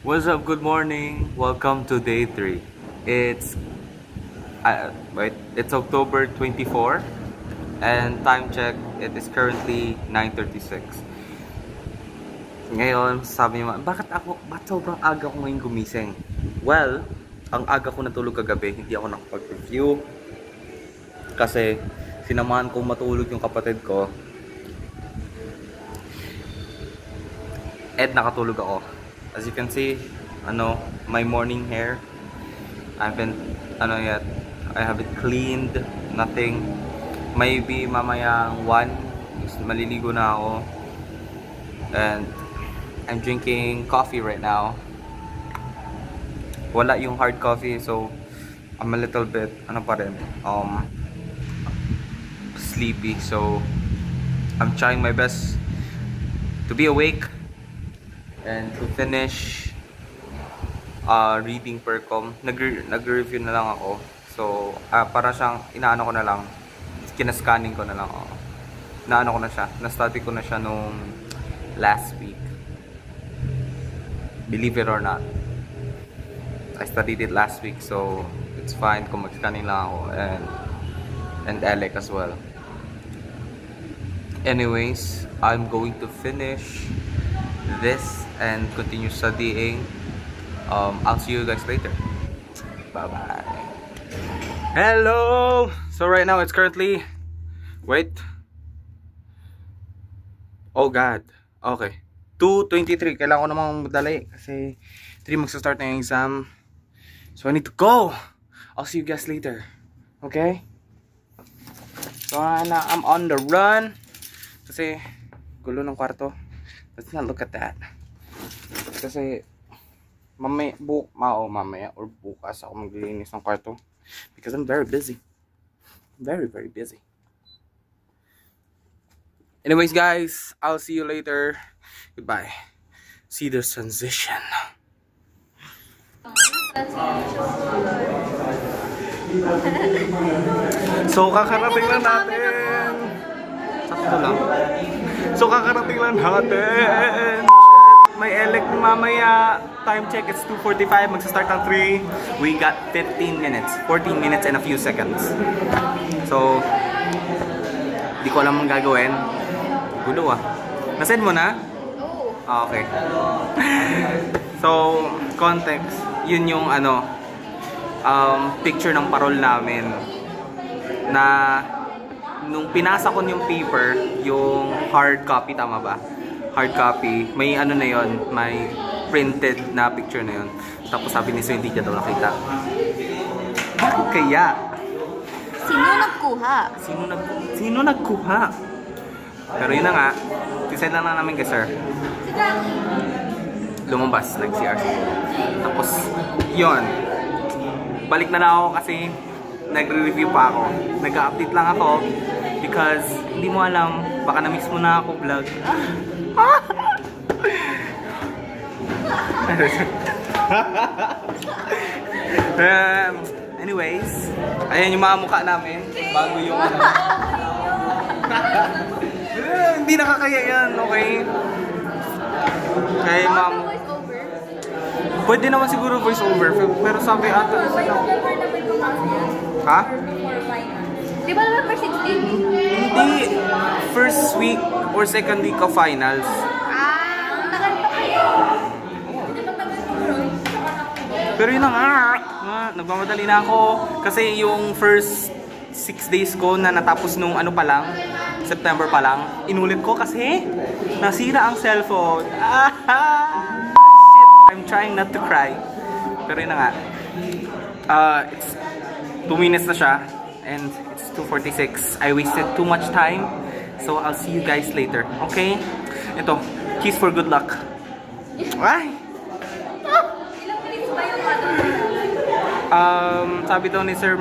What's up? Good morning. Welcome to day 3. It's it's October 24 and time check, it is currently 9:36. Ngayon, sabi mo, bakit sobrang aga ko ngayon gumising? Well, ang aga ko natulog kagabi, hindi ako nakapag-review kasi sinamahan kong matulog yung kapatid ko. Nakatulog ako. As you can see, my morning hair, I haven't cleaned, nothing. Maybe mamayang 1, maliligo na ako. And I'm drinking coffee right now. Wala yung hard coffee, so I'm a little bit, sleepy. So I'm trying my best to be awake and to finish reading Percom. Nag-review na lang ako. So, para siyang inaano ko na lang. Kinascanning ko na lang ako. Naano ko na siya. Na-study ko na siya nung last week. Believe it or not. I studied it last week, so it's fine kung mag-scanning lang ako. And ELEC as well. Anyways, I'm going to finish this and continue studying. I'll see you guys later. Bye bye. Hello. So right now it's currently oh god, okay, 2:23. Kailangan ko namang madali kasi 3 magsa-start na yung exam, so I need to go. I'll see you guys later. Okay, so I'm on the run kasi gulo ng kwarto. Let's not look at that. Kasi mamaya or bukas ako maglilinis ng kwarto because I'm very busy. Very busy. Anyways guys, I'll see you later. Goodbye. See the transition. So kakarating lang natin. Sakto lang. So kakarating lang natin. May ELEC mamaya. Time check, it's 2:45. Magsa-start ng 3. We got 14 minutes and a few seconds. So di ko alam ang gagawin. Gulo ah. Nasend mo na? Oo. Okay. So context, yun yung picture ng parol namin na nung pinasa ko yung paper, yung hard copy, tama ba? Hard copy, may na yon, may printed na picture na yon. Tapos sabi ni Sir, hindi niya daw nakita. Bakit kaya? Sino nagkuha? Sino nagkuha? Pero yun na nga, sisend lang namin kay Sir. Lumabas, nag-CR. Tapos, yun. Balik na lang ako kasi nagre-review pa ako. Nag-update lang ako because hindi mo alam, baka na-miss mo na ako vlog. Anyways, ayan yung mga mukha namin bago yung hindi nakakaya yan, okay? Kaya pwede naman siguro voice over, pero sabi ata ha? Di ba November 16? Hindi, first week or second week of finals. Tagal pa kayo. Pero yun na nga, nagmamadali na ako kasi yung first 6 days ko na natapos nung pa lang, September pa lang, inulit ko kasi nasira ang cellphone. Shit. I'm trying not to cry. Pero yun na nga, it's 2 minutes na siya and it's 2:46. I wasted too much time, so I'll see you guys later. Okay? Ito, kiss for good luck. Ay! Sabi daw ni Sir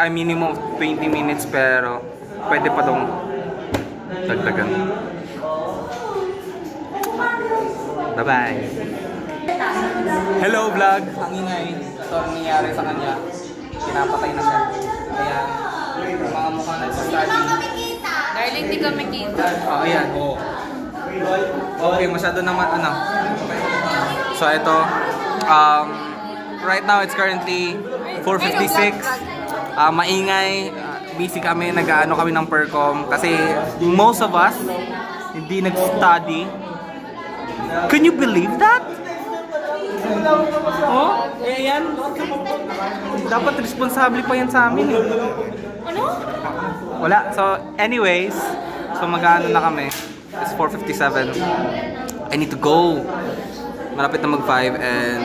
minimum 20 minutes pero pwede pa daw dagdagan. Bye bye. Hello vlog. Ang ingay. Ito ang nangyari sa kanya. Pinapatay na siya. Ayan. Mga mukha na sa study. Dahil hindi kami kita. Ayan. Okay, masyado naman So ito, Right now, it's currently 4:56. Maingay. Busy kami. Nag-ano kami ng Percom. Kasi most of us, hindi nag-study. Can you believe that? Oh, yan. Dapat responsable pa yan sa amin eh. Ano? Wala. So, anyways. So, mag-ano na kami. It's 4:57. I need to go. Malapit na mag-5 and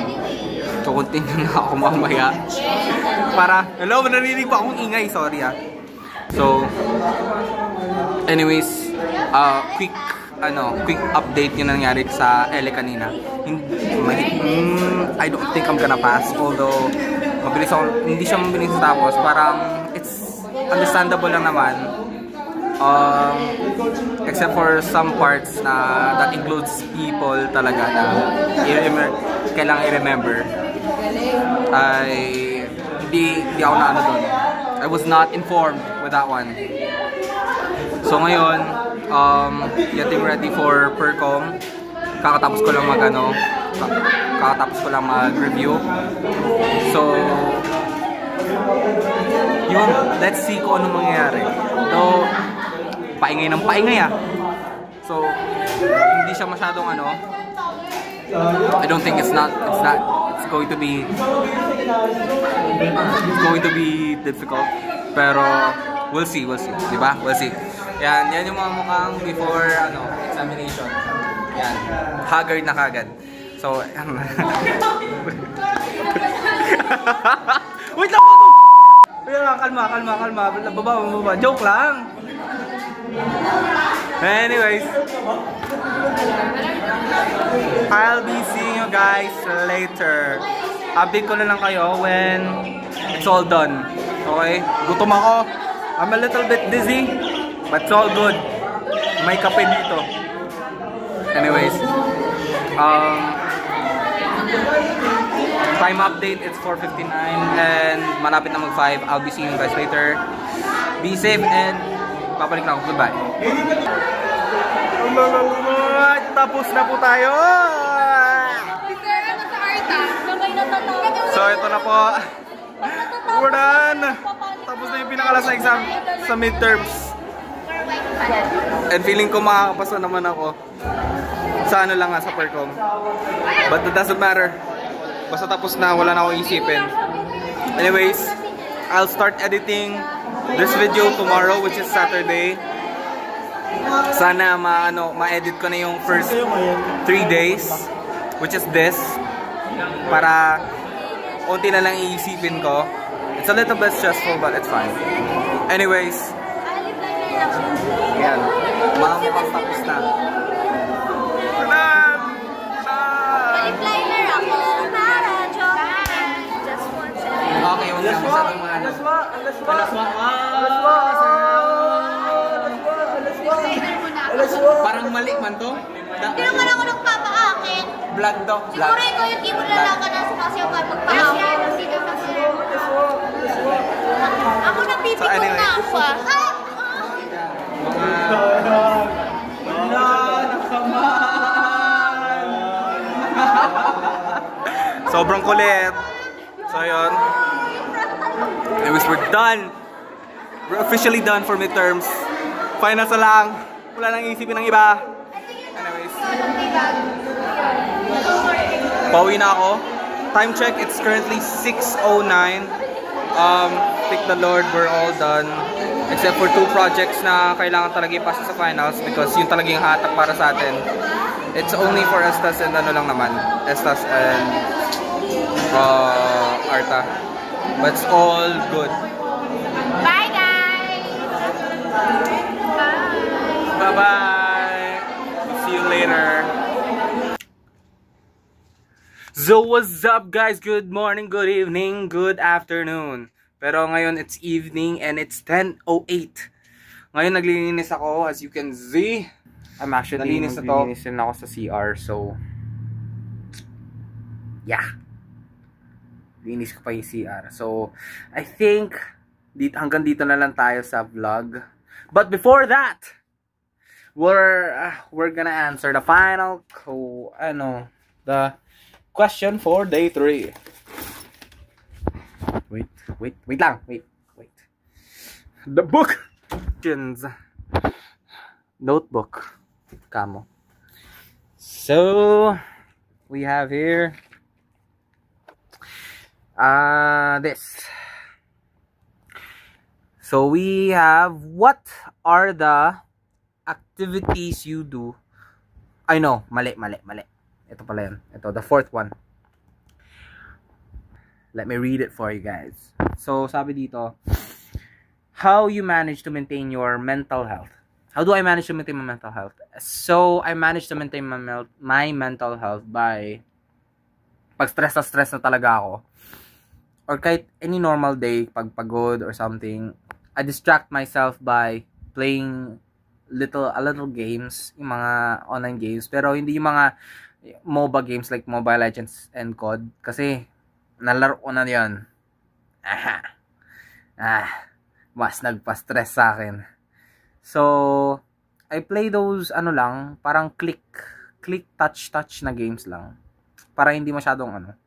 continue na ako mamaya. Para, hello, narinig pa akong ingay. Sorry ah. So, anyways, quick update yung nangyari sa LA kanina. I don't think I'm gonna pass. Although, mabilis ako, hindi siya mabilis tapos. Parang, it's understandable lang naman. Except for some parts na that includes people talaga na kailangan i-remember. Hindi ako na ano doon. I was not informed with that one. So ngayon, getting ready for Percom. Kakatapos ko lang mag-review. So, yun, let's see kung ano mangyayari. So, paingay ng paingay ah. So, hindi siya masyadong ano. I don't think it's going to be difficult. Pero we'll see, diba? We'll see. Yan yung mga mukhang before examination. Yan, haggard na kagad. So, wait lang po. Kalma. Baba. Joke lang. Anyways, I'll be seeing you guys later. Update ko na lang kayo when it's all done. Okay? Gutom ako. I'm a little bit dizzy, but it's all good. May kape dito. Anyways, time update, it's 4:59 and malapit na mag-5. I'll be seeing you guys later. Be safe and babalik na ako. Goodbye. Tapos na po tayo. So ito na po. We're done. Tapos na yung pinakalas na exam sa midterms. And feeling ko makakapasa naman ako sa ano lang sa Percom. But it doesn't matter. Basta tapos na, wala na akong isipin. Anyways, I'll start editing this video tomorrow, which is Saturday. Sana ma-edit ko na yung first 3 days, which is this. Para unti na lang iisipin ko. It's a little bit stressful, but it's fine. Anyways, yan. Makapapag tapos na. Okay, huwag na masyadong mga parang mali man to. Hindi naman ako nagpapaakin. Vlog to. Siguro ikaw yung ibon lalaka na sumasayaw para magpaakin. Ako napipikon na ako ah. Sobrang kulit. So yun. Anyways, we're done. We're officially done for midterms. Finals na lang. Wala nang isipin ng iba. Anyways. Pauwi na ako. Time check, it's currently 6:09. Thank the Lord, we're all done. Except for 2 projects na kailangan talaga ipasa sa finals because yun talaga yung hatak para sa atin. It's only for Estas and ano lang naman. Estas and Arta. But it's all good. Bye guys! Bye! Bye-bye! See you later. So what's up guys? Good morning, good evening, good afternoon. Pero ngayon it's evening and it's 10:08. Ngayon naglilinis ako, as you can see. I'm actually naglilinis ako sa CR, so yeah. Linis ko pa yung CR. So, I think hanggang dito na lang tayo sa vlog. But before that, we're gonna answer the final question for day 3. Wait lang. Wait. The book. Notebook. Kamo. So, we have here this. So we have, what are the activities you do? I know, mali. Ito pala yun. Ito, the 4th one. Let me read it for you guys. So, sabi dito, how you manage to maintain your mental health. How do I manage to maintain my mental health? So, I manage to maintain my mental health by, pag stress na talaga ako, or kahit any normal day, pag pagod or something, I distract myself by playing a little games, yung mga online games, pero hindi yung mga MOBA games like Mobile Legends and COD, kasi nalaro ko na yun. Mas nagpa-stress sa akin. So, I play those, parang click, touch na games lang. Para hindi masyadong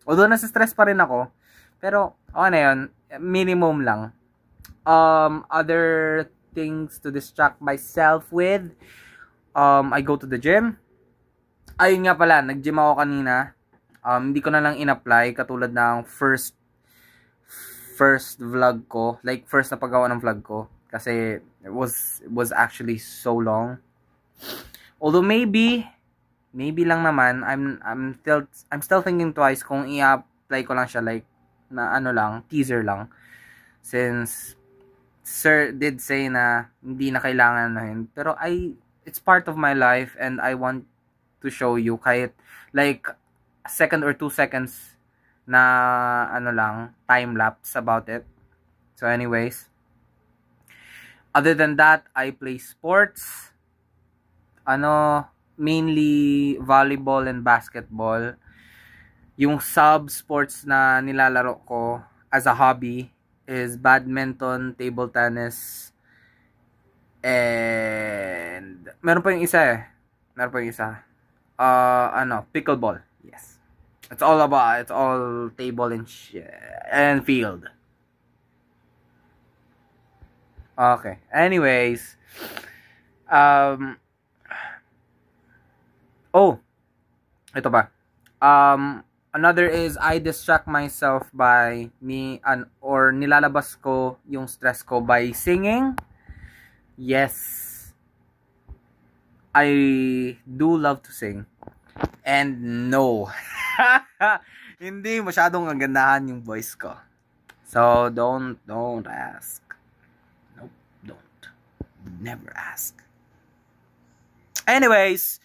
Although nasa-stress pa rin ako, pero okay na yun, minimum lang. Other things to distract myself with, I go to the gym. Ayun nga pala, nag-gym ako kanina. Hindi ko na lang in-apply katulad ng first vlog ko, like first na paggawa ng vlog ko, kasi it was actually so long. Although maybe lang naman, I'm still thinking twice kung i-apply ko lang siya, like na teaser lang, since sir did say na hindi na kailangan pero it's part of my life and I want to show you, kahit like a second or 2 seconds na time lapse about it. So anyways, other than that, I play sports, mainly volleyball and basketball. Yung sub sports na nilalaro ko as a hobby is badminton, table tennis, and meron pa yung isa pickleball. Yes. It's all table and field. Okay. Anyways, ito ba? Another is I distract myself by or nilalabas ko yung stress ko by singing. Yes, I do love to sing. And no, hindi masyadong kagandahan yung voice ko. So don't ask. Nope, don't. Never ask. Anyways,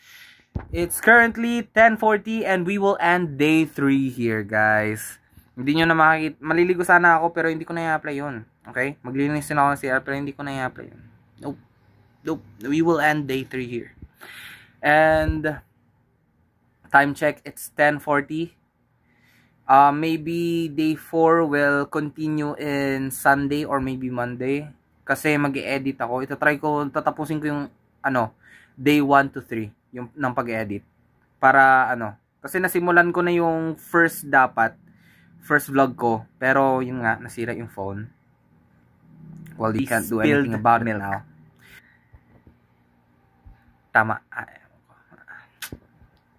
it's currently 10:40 and we will end day 3 here, guys. Hindi nyo na makikita. Maliligo sana ako pero hindi ko na i-apply yun. Okay? Maglilinis din ako ng CR pero hindi ko na i-apply yun. Nope. We will end day 3 here. And time check, it's 10:40. Maybe day 4 will continue in Sunday or maybe Monday. Kasi mag-i-edit ako. Tatapusin ko yung day 1 to 3. Yung ng pag-edit para kasi nasimulan ko na yung first vlog ko, pero yun nga, nasira yung phone. Well, you can't do anything about it now. Tama.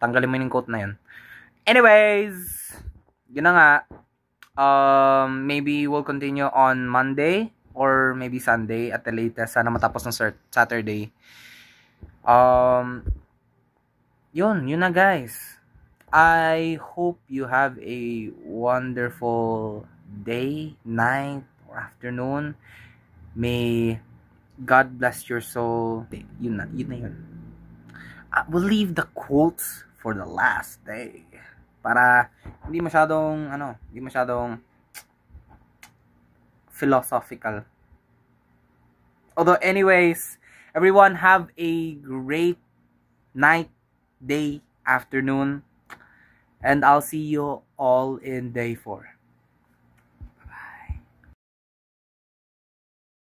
Tanggalin mo yung quote na yun. Anyways, yun na nga. Maybe we'll continue on Monday or maybe Sunday at the latest. Sana matapos ng Saturday. Yun na, guys. I hope you have a wonderful day, night, or afternoon. May God bless your soul. Yun na yun. We'll leave the quotes for the last day. Para hindi masyadong philosophical. Although anyways, everyone have a great night, day, afternoon, and I'll see you all in day 4.